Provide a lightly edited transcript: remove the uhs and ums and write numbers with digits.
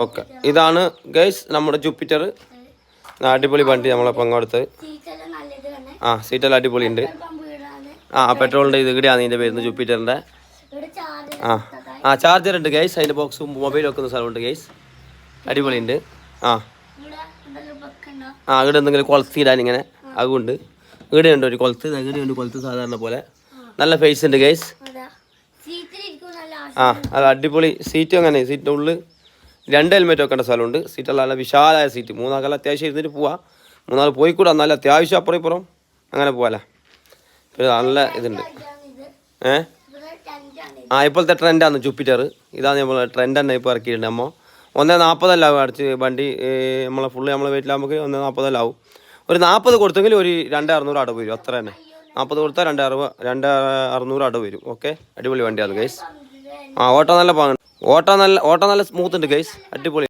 Okay, ഇതാണ് guys നമ്മുടെ Jupiter. അടിപൊളി വണ്ടി നമ്മളെ പങ്കെടുത്ത്. സീറ്റെല്ലാം അടിപൊളി ഉണ്ട്. പെട്രോളിൻ്റെ ഇത് ഇവിടെയാണ് ഇതിൻ്റെ പേരുന്നത്, ജൂപ്പിറ്ററിൻ്റെ. ചാർജർ ഉണ്ട് ഗൈസ്, അതിൻ്റെ ബോക്സും മൊബൈൽ വെക്കുന്ന സ്ഥലമുണ്ട് ഗൈസ്. അടിപൊളി ഉണ്ട്. ഇവിടെ എന്തെങ്കിലും കൊളത്തിടാൻ ഇങ്ങനെ അതുകൊണ്ട് ഇവിടെ ഉണ്ട് ഒരു കൊളത്ത്, ഇവിടെയുണ്ട് കൊളത്ത് സാധാരണ പോലെ. നല്ല ഫേസ് ഉണ്ട് ഗൈസ്. അത് അടിപൊളി സീറ്റും അങ്ങനെ. സീറ്റിൻ്റെ ഉള്ളിൽ 2 ഹെൽമെറ്റ് വെക്കേണ്ട സ്ഥലമുണ്ട്. സീറ്റെല്ലാം നല്ല വിശാലമായ സീറ്റ്. 3 ആൾക്കെല്ലാം അത്യാവശ്യം ഇരുന്നിട്ട് പോവാം. 3 ആൾ പോയിക്കൂടാ, എന്നാലും അത്യാവശ്യം അപ്പുറം ഇപ്പുറം അങ്ങനെ പോകാലോ. പിന്നെ നല്ല ഇതുണ്ട്. ഇപ്പോഴത്തെ ട്രെൻഡാണ് ജൂപ്പിറ്റർ. ഇതാണ് നമ്മൾ ട്രെൻഡ് തന്നെ ഇപ്പോൾ ഇറക്കിയിട്ടുണ്ട്. 1.40 അടിച്ച് വണ്ടി നമ്മളെ ഫുള്ള് നമ്മളെ വീട്ടിലാകുമ്പോൾ 1.40 ആവും. ഒരു 40 കൊടുത്തെങ്കിൽ ഒരു 2,600 അടവ് വരും. അത്ര തന്നെ. 40 കൊടുത്താൽ 2,600 അടവ് വരും. ഓക്കെ, അടിപൊളി വണ്ടിയാണ് ഗൈസ്. ഓട്ടം നല്ല സ്മൂത്ത് ഉണ്ട് ഗൈസ്, അടിപൊളി.